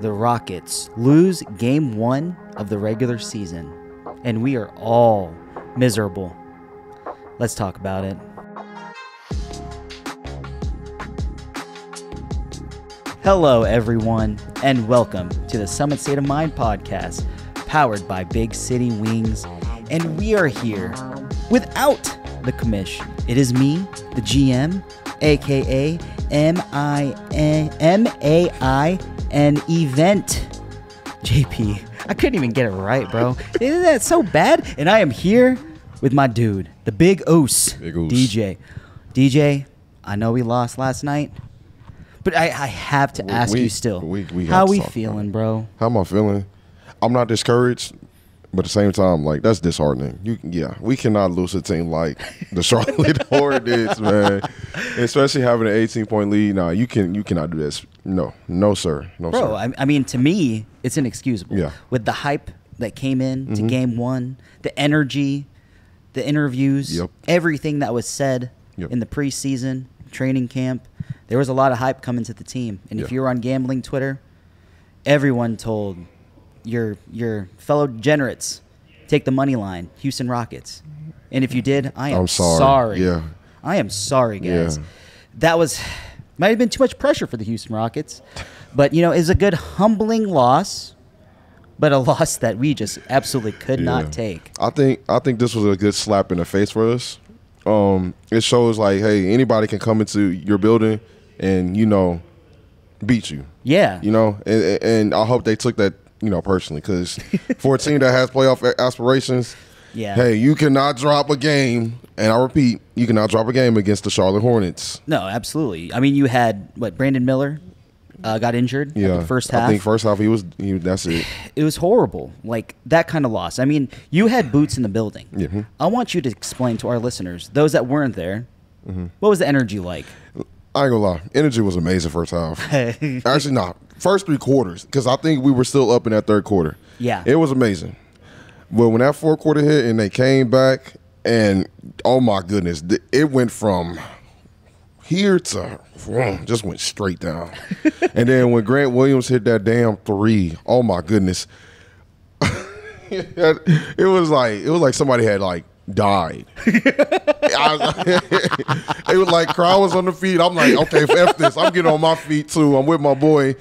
the Rockets lose Game 1 of the regular season, and we are all miserable. Let's talk about it. Hello, everyone, and welcome to the Summit State of Mind podcast, powered by Big City Wings. And we are here without the commish. It is me, the GM, aka M-A-I-N event. JP, I couldn't even get it right, bro. Isn't that so bad? And I am here with my dude, the Big Oos, DJ. DJ, I know we lost last night, but I have to ask you still, how we feeling, bro? How am I feeling? I'm not discouraged, but at the same time, like, that's disheartening. We cannot lose a team like the Charlotte Hornets, man. And especially having an 18-point lead. Nah, you cannot do this. No, sir. No, bro, sir. I mean, to me, it's inexcusable. Yeah. With the hype that came in to Game 1, the energy, the interviews, everything that was said in the preseason, training camp, there was a lot of hype coming to the team. And if you were on gambling Twitter, everyone told your fellow degenerates, take the money line, Houston Rockets. And if you did, I'm sorry. Yeah. I am sorry, guys. Yeah. That might have been too much pressure for the Houston Rockets. But, it's a good humbling loss, but a loss that we just absolutely could not take. I think this was a good slap in the face for us. It shows, like, hey, anybody can come into your building and, beat you. Yeah. And I hope they took that, personally, because for a team that has playoff aspirations, hey, you cannot drop a game, and I repeat, you cannot drop a game against the Charlotte Hornets. No, absolutely. I mean, you had, Brandon Miller got injured in the first half. I think first half that's it. It was horrible, like that kind of loss. I mean, you had boots in the building. Mm-hmm. I want you to explain to our listeners, those that weren't there, what was the energy like? I ain't gonna lie, energy was amazing first half. Actually, not first 3 quarters, because I think we were still up in that third quarter. Yeah, it was amazing. But when that fourth quarter hit and they came back, and oh my goodness, it went from here to just went straight down. And then when Grant Williams hit that damn 3, oh my goodness, it was like somebody had died. It was like crowd was on the feet. I'm like, okay, F this. I'm getting on my feet too. I'm with my boy.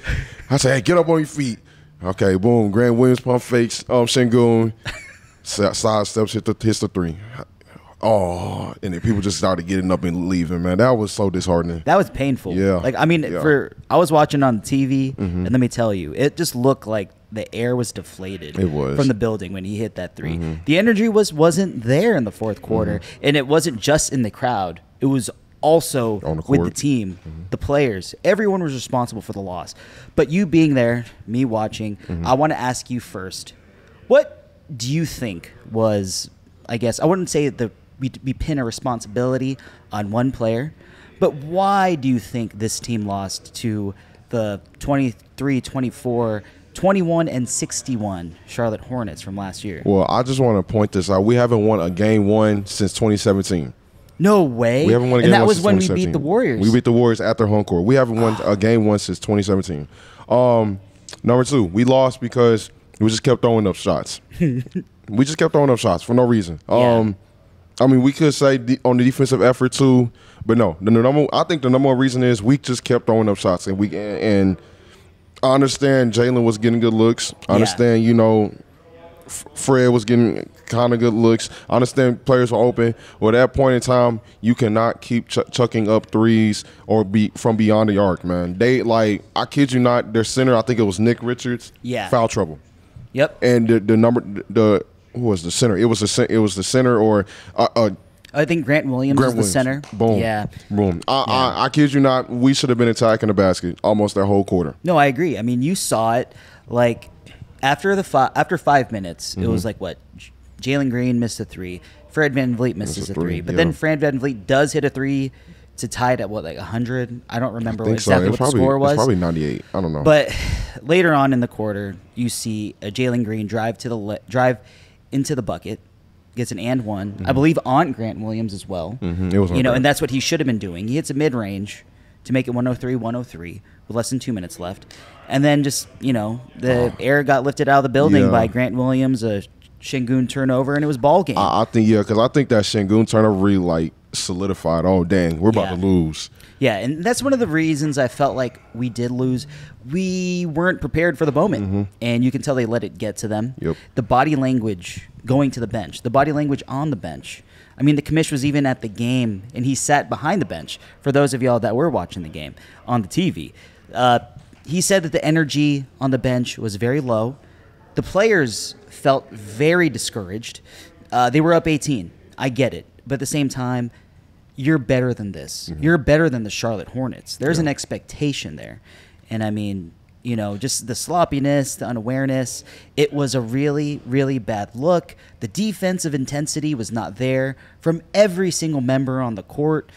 I said, hey, get up on your feet. Okay, boom. Grant Williams pump fakes. Shingun side steps hits the 3. Oh, and then people just started getting up and leaving, man. That was so disheartening. That was painful. Yeah. I was watching on TV, and let me tell you, it just looked like the air was deflated. It was. From the building when he hit that 3. The energy wasn't there in the fourth quarter, and it wasn't just in the crowd. It was also with the team, the players. Everyone was responsible for the loss. But you being there, me watching, I want to ask you first, what do you think was, I guess, I wouldn't say we pin a responsibility on one player, but why do you think this team lost to the 23-24, 21-61 Charlotte Hornets from last year? Well, I just want to point this out. We haven't won a game 1 since 2017. No way. We haven't won a game 1 since 2017. And that was when we beat the Warriors. We beat the Warriors at their home court. We haven't won a game 1 since 2017. Number 2, we lost because we just kept throwing up shots. We just kept throwing up shots for no reason. I mean, we could say on the defensive effort too, but no. I think the number one reason is we just kept throwing up shots, and I understand Jalen was getting good looks. I understand, Fred was getting kind of good looks. I understand players were open. Well, at that point in time, you cannot keep chucking up threes or be from beyond the arc, man. I kid you not, their center, I think it was Nick Richards. Yeah. Foul trouble. Yep. And who was the center? It was the center, or I think Grant Williams was the center. Boom. Yeah. Boom. I kid you not, we should have been attacking the basket almost that whole quarter. No, I agree. I mean, you saw it after 5 minutes. It was like what? Jalen Green missed a 3. Fred VanVleet misses a 3. But then Fred VanVleet does hit a 3 to tie it at 100? I don't remember exactly what the score was. It's probably 98. I don't know. But later on in the quarter, you see a Jalen Green drive into the bucket, gets an and one. I believe on Grant Williams as well. It was and that's what he should have been doing. He hits a mid-range to make it 103-103 with less than 2 minutes left. And then just, the air got lifted out of the building by Grant Williams, a Şengün turnover, and it was ball game. I think, because I think that Şengün turnover really, solidified, oh, dang, we're about to lose. Yeah, and that's one of the reasons I felt like we did lose. We weren't prepared for the moment, and you can tell they let it get to them. Yep. The body language going to the bench, the body language on the bench. I mean, the commish was even at the game, and he sat behind the bench. For those of y'all that were watching the game on the TV, he said that the energy on the bench was very low. The players felt very discouraged. They were up 18. I get it. But at the same time, you're better than this. You're better than the Charlotte Hornets. There's an expectation there. And I mean, just the sloppiness, the unawareness, it was a really, really bad look. The defensive intensity was not there from every single member on the court.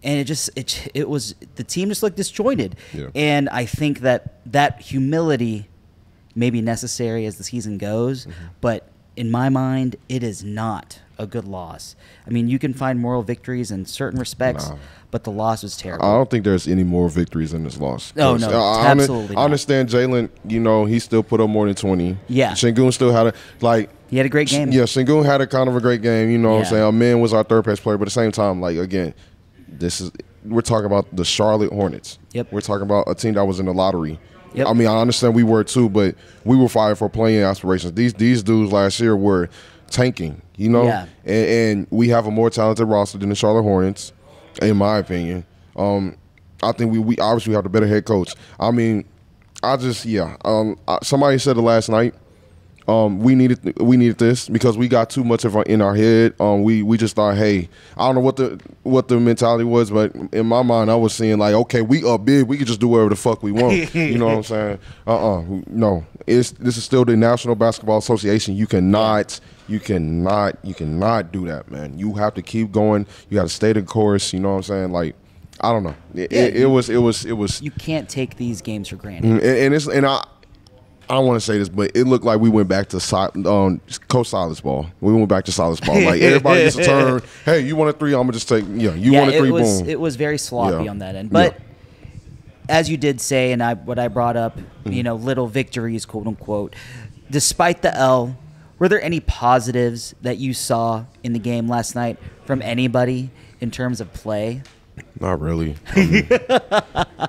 And it was, the team just looked disjointed. Yeah. And I think that humility may be necessary as the season goes, but in my mind, it is not a good loss. I mean, you can find moral victories in certain respects, but the loss was terrible. I don't think there's any more victories in this loss. Oh, no, absolutely not. I understand Jalen, he still put up more than 20. Yeah. Şengün still had he had a great game. Yeah, Şengün had a kind of a great game, what I'm saying? Amin was our third best player, but at the same time, again, we're talking about the Charlotte Hornets. Yep. We're talking about a team that was in the lottery. Yep. I mean, I understand we were too, but we were fighting for playing aspirations. These dudes last year were tanking, Yeah. And we have a more talented roster than the Charlotte Hornets, in my opinion. I think we obviously have the better head coach. I mean, somebody said it last night. We needed this because we got too much in our head. We just thought, hey, I don't know what the mentality was, but in my mind, I was saying okay, we up big, we can just do whatever the fuck we want. You know what I'm saying? No. This is still the National Basketball Association. You cannot do that, man. You have to keep going. You got to stay the course. You know what I'm saying? I don't know. It was. You can't take these games for granted. I don't want to say this, but it looked like we went back to Coach Silas ball. We went back to Silas ball. Everybody gets a turn. Hey, you want a three? I'm going to just take, you want a three, boom. It was very sloppy on that end. But as you did say, and what I brought up, little victories, quote unquote, despite the L, were there any positives that you saw in the game last night from anybody in terms of play? Not really.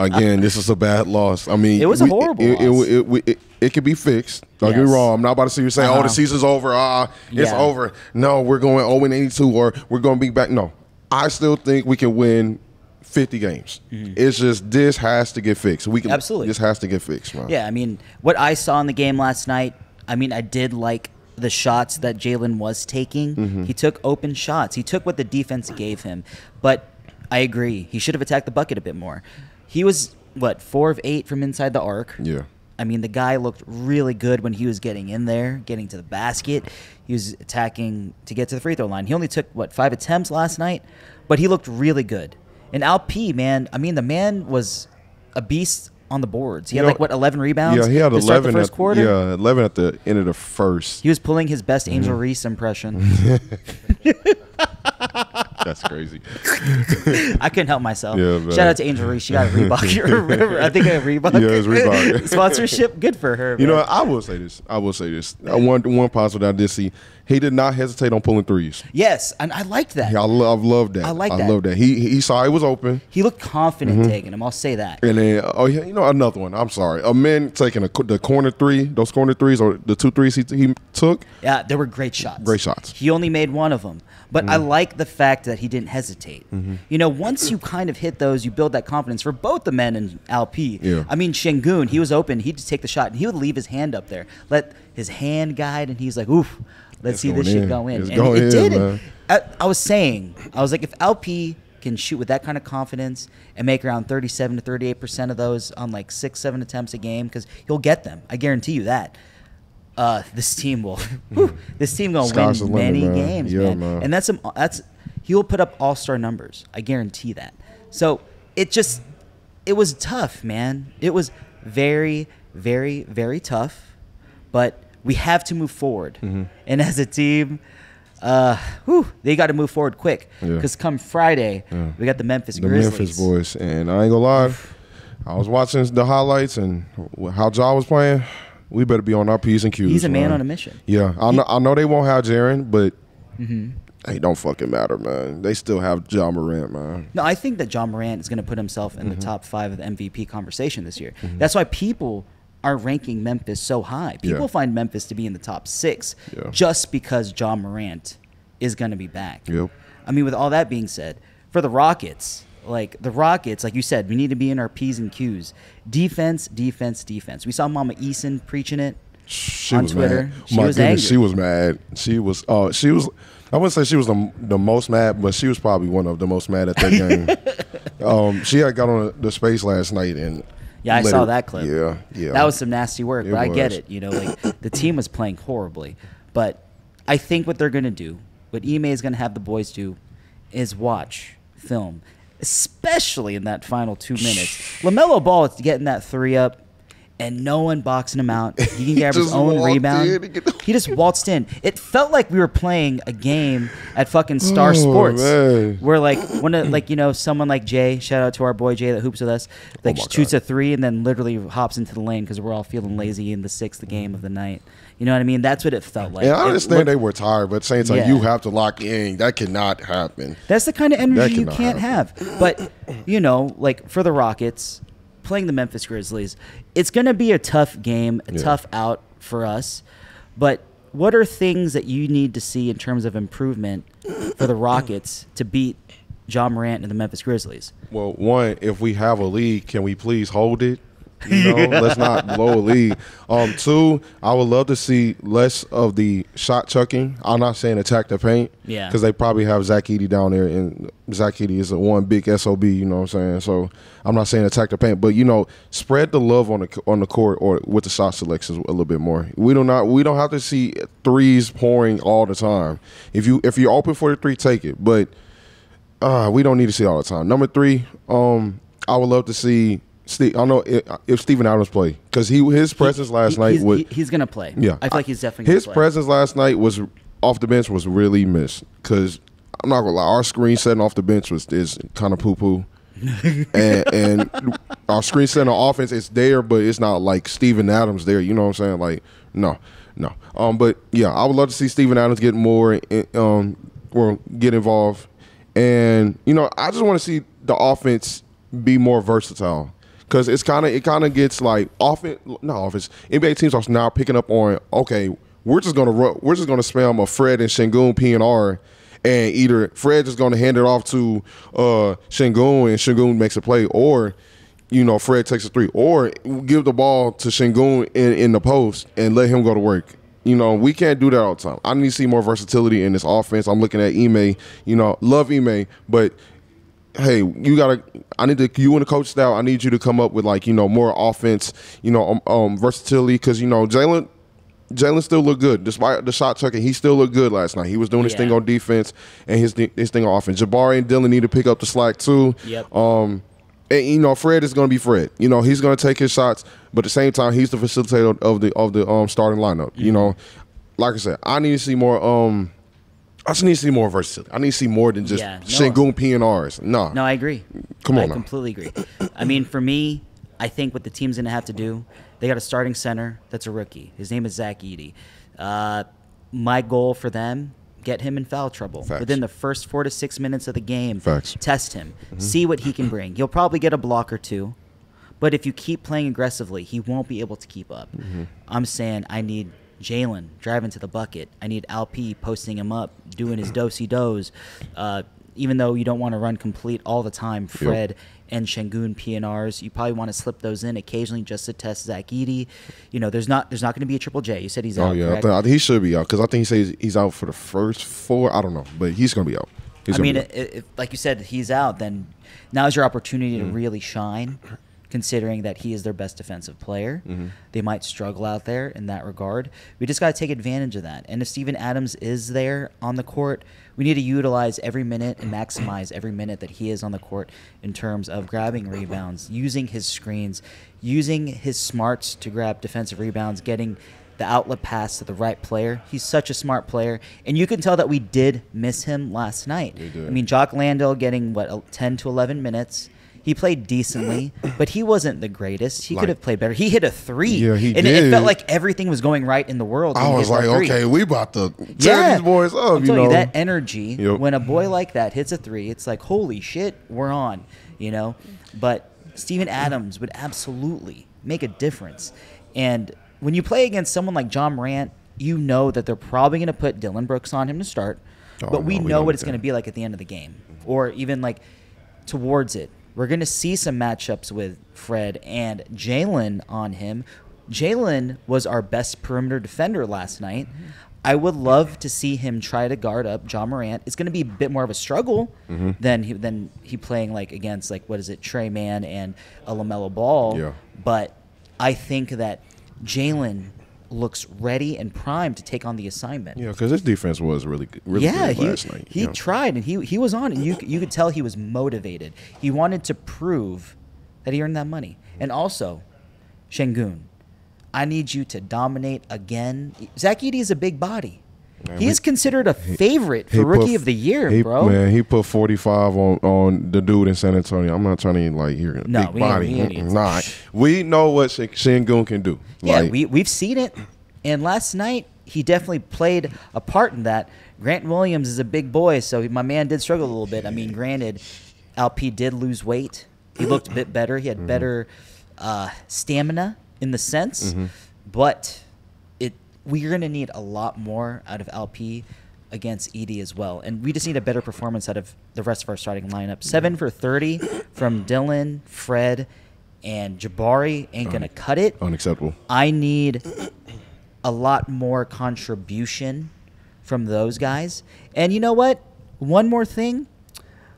Again, this is a bad loss. I mean, it was a horrible loss. It could be fixed. Don't get me wrong. I'm not about to see you saying, the season's over. It's over. No, we're going 0-82 or we're going to be back. No, I still think we can win 50 games. It's just this has to get fixed. Absolutely. This has to get fixed, man. Yeah, I mean, what I saw in the game last night, I did like the shots that Jalen was taking. He took open shots. He took what the defense gave him. But I agree. He should have attacked the bucket a bit more. He was, 4 of 8 from inside the arc. Yeah. I mean, the guy looked really good when he was getting in there, getting to the basket. He was attacking to get to the free throw line. He only took, 5 attempts last night, but he looked really good. And Al P, man, the man was a beast on the boards. He had 11 rebounds. Yeah, he had 11 the first quarter. Yeah, 11 at the end of the first. He was pulling his best Angel Reese impression. That's crazy. I couldn't help myself. Yeah, shout out to Angel Reese. She got a Reebok. I think a Reebok. Yeah, it's Reebok. Sponsorship. Good for her. Man. I will say this. One positive that I did see. He did not hesitate on pulling threes. Yes, and I liked that. Yeah, I've loved that. I love that. He saw it was open. He looked confident taking them. I'll say that. And then, another one. I'm sorry. Amin taking the corner three, those corner threes or the 2 threes he took. Yeah, they were great shots. Great shots. He only made one of them. But I like the fact that he didn't hesitate. Once you kind of hit those, you build that confidence for both the men and Al P. Yeah. Şengün, he was open. He'd just take the shot, and he would leave his hand up there. Let his hand guide, and he's like, oof, let's see this shit go in. And it did. Man. I was like, if Al P can shoot with that kind of confidence and make around 37 to 38% of those on 6-7 attempts a game, because he'll get them. I guarantee you that. This team will. This team gonna win many games, man. And he'll put up all-star numbers. I guarantee that. So it was tough, man. It was very, very, very tough. But we have to move forward, and as a team, they got to move forward quick. Because come Friday, we got the Memphis Grizzlies. The Memphis boys, and I ain't gonna lie. I was watching the highlights and how Ja was playing. We better be on our P's and Q's. He's a man on a mission. Yeah, I know they won't have Jaren, but it don't fucking matter, man. They still have Ja Morant, man. No, I think that Ja Morant is going to put himself in the top 5 of the MVP conversation this year. That's why people are ranking Memphis so high. People find Memphis to be in the top 6 just because Ja Morant is going to be back. Yep. I mean, with all that being said, for the Rockets, like you said, we need to be in our P's and Q's. Defense, defense, defense. We saw Mama Eason preaching it on Twitter. Mad. She was angry. She was mad. She was. I wouldn't say she was the most mad, but she was probably one of the most mad at that game. She had got on the space last night and. Yeah, I saw that clip. Yeah. That was some nasty work, but I get it. You know, like the team was playing horribly, but I think what they're going to do, what Ime is going to have the boys do, is watch film, especially in that final 2 minutes. LaMelo Ball is getting that 3 up, and no one boxing him out. He can grab his own rebound. He just waltzed in. It felt like we were playing a game at fucking Star Sports, man. where someone like Jay, shout out to our boy Jay that hoops with us, shoots a 3 and then literally hops into the lane because we're all feeling lazy in the 6th game of the night. You know what I mean? That's what it felt like. Yeah, I understand they were tired, but at the same time, you have to lock in. That cannot happen. That's the kind of energy you can't have. But, for the Rockets, playing the Memphis Grizzlies, it's going to be a tough game, tough out for us. But what are things that you need to see in terms of improvement for the Rockets to beat Ja Morant and the Memphis Grizzlies? Well, one, if we have a lead, can we please hold it? Let's not blow a lead. 2, I would love to see less of the shot chucking. I'm not saying attack the paint, because they probably have Zach Edey down there, and Zach Edey is one big SOB. You know what I'm saying? So I'm not saying attack the paint, but spread the love on the court or with the shot selections a little bit more. We don't have to see threes pouring all the time. If you're open for the 3, take it, but we don't need to see it all the time. Number 3, I would love to see. I don't know if Steven Adams play, because his presence last night was. He's gonna play. Yeah, I feel like he's definitely. His presence last night was off the bench was really missed, because I'm not gonna lie, our screen setting off the bench is kind of poo poo, and our screen setting on offense is there, but it's not like Steven Adams there. You know what I'm saying? Like no. But yeah, I would love to see Steven Adams get more or get involved, and I just want to see the offense be more versatile. Because it kind of gets like NBA teams are now picking up on, okay, we're just gonna spam a Fred and Şengün PNR, and either Fred is gonna hand it off to Şengün and Şengün makes a play, or Fred takes a 3, or give the ball to Şengün in the post and let him go to work. We can't do that all the time. I need to see more versatility in this offense. I'm looking at Ime. Love Ime, but. Hey, you and the coach style, I need you to come up with more offense, versatility, because Jalen still looked good despite the shot chucking. He still looked good last night. He was doing his thing on defense and his thing on offense. Jabari and Dylan need to pick up the slack too. Yep. And Fred is going to be Fred. He's going to take his shots, but at the same time, he's the facilitator of the starting lineup. Mm-hmm. Like I said, I need to see more. I just need to see more versatility. I need to see more than just Şengün PNRs. No, I agree. Come on, I completely agree. I mean, for me, I think what the team's going to have to do, they got a starting center that's a rookie. His name is Zach Edey. My goal for them, get him in foul trouble. Facts. Within the first 4 to 6 minutes of the game. Facts. Test him. See what he can bring. He'll probably get a block or 2. But if you keep playing aggressively, he won't be able to keep up. I'm saying I need Jalen driving to the bucket. I need Alp posting him up, doing his do-si-dos. Even though you don't want to run complete all the time, Fred and Şengün PNRs, you probably want to slip those in occasionally just to test Zach Edey. There's not going to be a Triple J. You said he's out. Oh yeah, I think he should be out, because I think he says he's out for the first 4. I don't know, but he's going to be out. If, like you said, he's out, then now's your opportunity to really shine. Considering that he is their best defensive player. They might struggle out there in that regard. We just got to take advantage of that. And if Steven Adams is there on the court, we need to utilize every minute and maximize every minute that he is on the court in terms of grabbing rebounds, using his screens, using his smarts to grab defensive rebounds, getting the outlet pass to the right player. He's such a smart player. And you can tell that we did miss him last night. We did. I mean, Jock Landale getting, 10 to 11 minutes. He played decently, but he wasn't the greatest. He could have played better. He hit a 3. Yeah, he and did. It felt like everything was going right in the world. I was like, okay, we about to tear these boys up. I'm telling you, that energy, when a boy like that hits a 3, it's like, holy shit, we're on, But Steven Adams would absolutely make a difference. And when you play against someone like John Morant, you know that they're probably going to put Dylan Brooks on him to start, but we know what it's going to be like at the end of the game, or even like towards it. We're going to see some matchups with Fred and Jalen on him. Jalen was our best perimeter defender last night. I would love to see him try to guard up John Morant. It's going to be a bit more of a struggle than he playing like against Trey Mann and a LaMelo Ball. Yeah. But I think that Jalen looks ready and primed to take on the assignment. Yeah, because his defense was really good last night. He tried, and he was on it. You could tell he was motivated. He wanted to prove that he earned that money. And also, Şengün, I need you to dominate again. Zach Edey is a big body. Man, he is considered a favorite for Rookie of the Year, bro. Man, he put 45 on the dude in San Antonio. I'm not trying to hear big body. Nah, we know what Şengün can do. Yeah, we've seen it. And last night, he definitely played a part in that. Grant Williams is a big boy, so my man did struggle a little bit. I mean, granted, Alp did lose weight. He looked a bit better. He had better stamina in the sense, but we're going to need a lot more out of Alp against Edey as well. And we just need a better performance out of the rest of our starting lineup. 7 for 30 from Dylan, Fred, and Jabari ain't going to cut it. Unacceptable. I need a lot more contribution from those guys. And you know what? One more thing.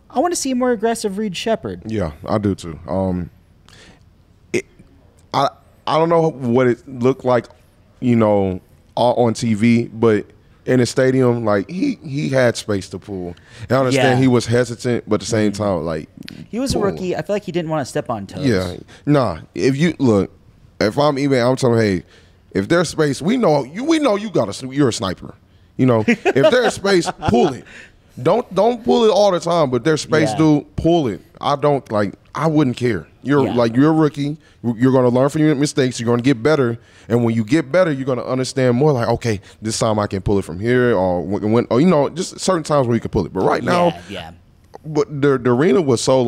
I want to see a more aggressive Reed Shepherd. Yeah, I do too. I don't know what it looked like, on TV, but in the stadium, like he had space to pull. And I understand he was hesitant, but at the same time, like he was a rookie. I feel like he didn't want to step on toes. Yeah, nah. If I'm telling, hey, if there's space, we know you're a sniper. If there's space, pull it. Don't pull it all the time, but there's space, dude. Pull it. I wouldn't care. You're a rookie. You're going to learn from your mistakes. You're going to get better, and when you get better, you're going to understand more. Like, okay, this time I can pull it from here, or just certain times where you can pull it. But right now, but the arena was so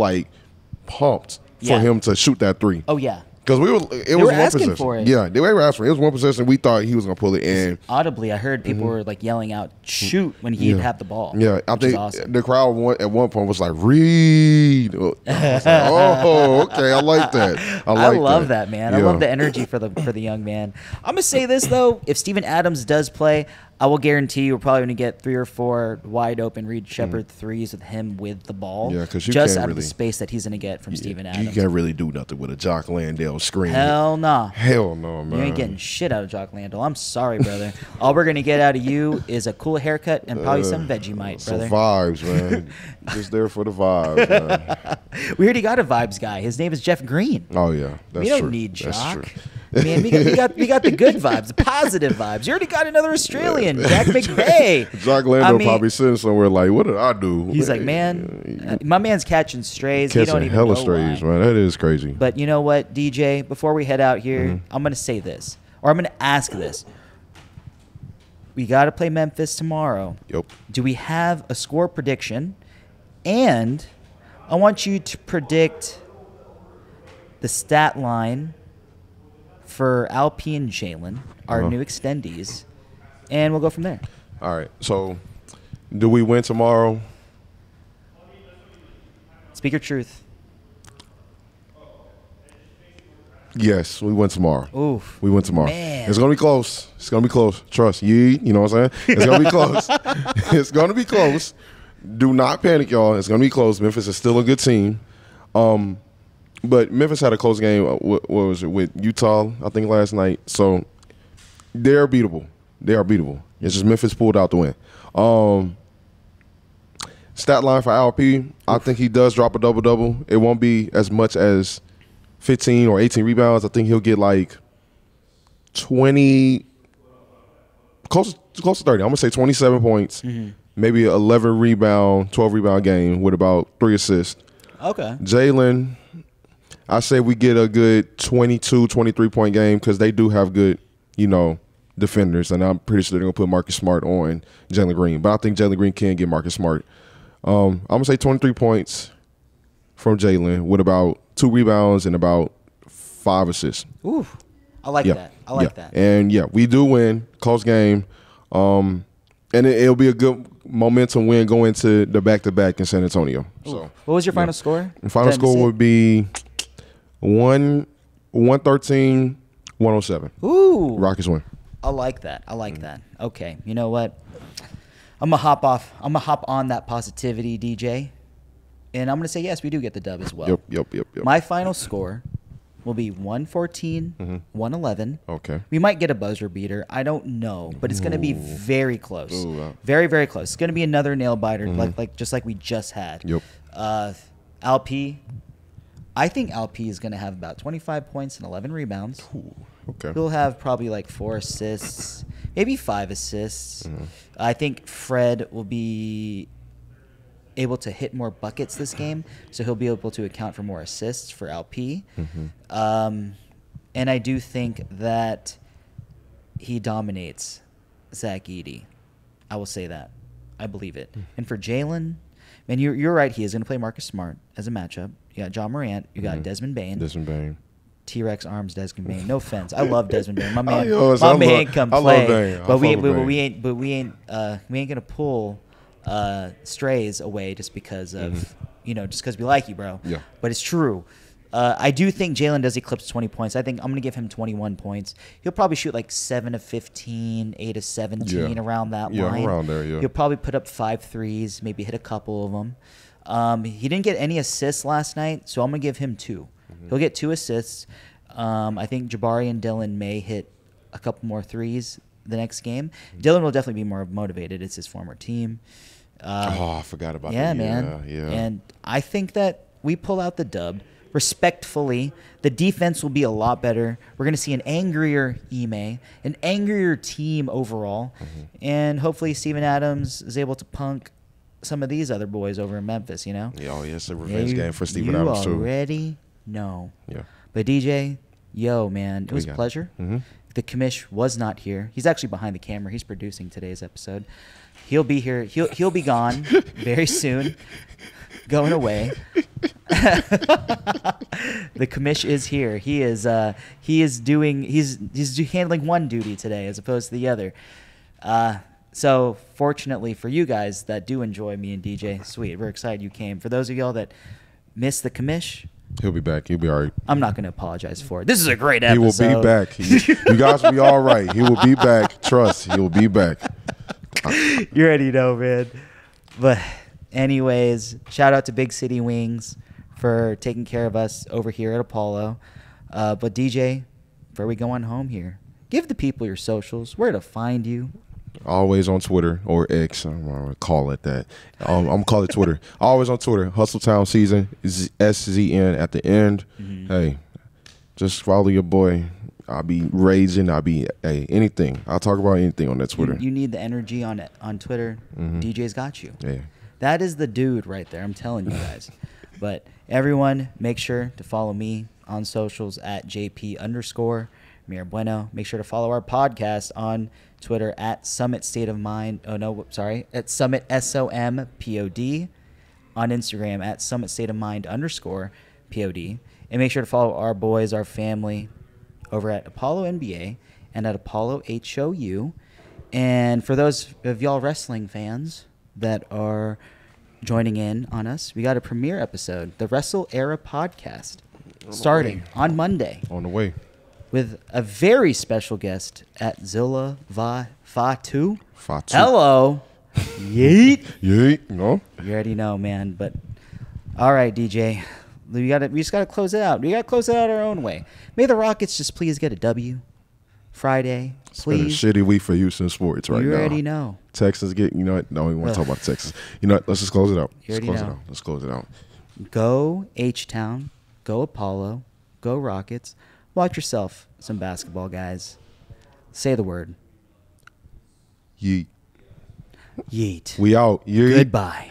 pumped for him to shoot that 3. Oh yeah. Because it was one possession. For it. Yeah, they were asking for it. It was one possession. We thought he was going to pull it. And audibly, I heard people were yelling out, "Shoot!" when he'd have the ball. Yeah, I think the crowd at one point was like, "Reed." I was like, oh, okay, I like that. I love that, man. I love the energy for the young man. I'm gonna say this though: if Steven Adams does play, I will guarantee you we're probably going to get 3 or 4 wide open Reed Shepherd threes with him with the ball. Yeah, because just out of the space that he's going to get from Steven Adams. You can't really do nothing with a Jock Landale screen. Hell no. Hell no, man. You ain't getting shit out of Jock Landale. I'm sorry, brother. All we're going to get out of you is a cool haircut and probably some Vegemite, brother. Some vibes, man. Just there for the vibes, man. We already got a vibes guy. His name is Jeff Green. Oh, yeah. That's true. We don't need Jock. Man, we got the good vibes, the positive vibes. You already got another Australian, Jack McVay. Jock Landale probably sitting somewhere like, what did I do? He's like, man, my man's catching strays. Catching don't even hella strays, man. That is crazy. But you know what, DJ? Before we head out here, I'm going to say this, or I'm going to ask this. We got to play Memphis tomorrow. Yep. Do we have a score prediction? And I want you to predict the stat line for Alp and Jalen, our new extendees, and we'll go from there. All right. So, do we win tomorrow? Speak your truth. Yes, we win tomorrow. Oof. We win tomorrow. Man. It's going to be close. It's going to be close. Trust. You know what I'm saying? It's going to be close. It's going to be close. Do not panic, y'all. It's going to be close. Memphis is still a good team. But Memphis had a close game, what was it, with Utah, I think, last night. So they're beatable. They are beatable. It's just Memphis pulled out the win. Stat line for Alp, I think he does drop a double-double. It won't be as much as 15 or 18 rebounds. I think he'll get 20, close to 30. I'm going to say 27 points, maybe 11 rebound, 12 rebound game with about 3 assists. Okay. Jalen, I say we get a good 22, 23-point game because they do have good, defenders, and I'm pretty sure they're going to put Marcus Smart on Jalen Green. But I think Jalen Green can get Marcus Smart. I'm going to say 23 points from Jalen with about 2 rebounds and about 5 assists. Ooh, I like that. I like that. And, we do win. Close game. And it'll be a good momentum win going to the back-to-back in San Antonio. Ooh. So, what was your final score? The final score would be 113, 107. Ooh. Rockets win. I like that. I like that. Okay. You know what? I'm going to hop on that positivity, DJ. And I'm going to say, yes, we do get the dub as well. Yep. My final score will be 114, 111. Okay. We might get a buzzer beater. I don't know, but it's going to be very close. Very, very close. It's going to be another nail biter, just like we just had. Yep. Alp, I think Alp is going to have about 25 points and 11 rebounds. Ooh, okay. He'll have probably like 4 assists, maybe 5 assists. I think Fred will be able to hit more buckets this game, so he'll be able to account for more assists for Alp. And I do think that he dominates Zach Edey. I will say that. I believe it. And for Jalen, man, you're right. He is going to play Marcus Smart as a matchup. You got John Morant. You got Desmond Bane. T-Rex arms Desmond Bane. No offense. I love Desmond Bane. My man, man can play. But we ain't gonna pull strays away just because of just because we like you, bro. Yeah. But it's true. I do think Jalen does eclipse 20 points. I think I'm going to give him 21 points. He'll probably shoot like 7 of 15, 8 of 17 around that line. Yeah, around there, yeah. He'll probably put up 5 threes, maybe hit a couple of them. He didn't get any assists last night, so I'm going to give him 2. He'll get 2 assists. I think Jabari and Dylan may hit a couple more threes the next game. Dylan will definitely be more motivated. It's his former team. I forgot about that. Yeah, man. Yeah. And I think that we pull out the dub. Respectfully, the defense will be a lot better. We're going to see an angrier Ime, an angrier team overall, and hopefully Steven Adams is able to punk some of these other boys over in Memphis, Yeah, it's a revenge game for Steven Adams, too. You already know. Yeah. But DJ, man, it was a pleasure. The commish was not here. He's actually behind the camera. He's producing today's episode. He'll be here. He'll be gone very soon. Going away. The commish is here. He's handling one duty today as opposed to the other. So fortunately for you guys that do enjoy me and DJ, sweet, we're excited you came. For those of y'all that missed the commish, he'll be back. He'll be all right. I'm not going to apologize for it. This is a great episode. He will be back. You guys will be all right. He will be back. Trust, he will be back. You already know, man. But anyways, shout out to Big City Wings for taking care of us over here at Apollo. But DJ, before we go on home here, give the people your socials, where to find you. Always on Twitter or X. I'm going to call it that. I'm going to call it Twitter. Always on Twitter. Hustletown Season. SZN at the end. Hey, just follow your boy. I'll be raging. I'll be anything. I'll talk about anything on that Twitter. You need the energy on Twitter. DJ's got you. Yeah. That is the dude right there. I'm telling you guys. But everyone, make sure to follow me on socials at JP_Mir Bueno. Make sure to follow our podcast on Twitter at Summit State of Mind. At Summit SOMPOD. On Instagram at Summit State of Mind _POD. And make sure to follow our boys, our family, over at Apollo NBA and at Apollo HOU. And for those of y'all wrestling fans that are joining in on us, we got a premiere episode, the Wrestle Era podcast, starting on Monday. On the way. With a very special guest at Zilla Fatu. Fatu. Hello. Yeet. Yeet. No. You already know, man. But all right, DJ. We just gotta close it out. We gotta close it out our own way. May the Rockets just please get a W Friday, please. It's been a shitty week for Houston sports right now. You already know. Texas get, you know what? No, we want to talk about Texas. You know what? Let's just close it out. You already know. Let's close it out. Go H-Town. Go Apollo. Go Rockets. Watch yourself some basketball, guys. Say the word. Yeet. Yeet. We out. Yeet. Goodbye.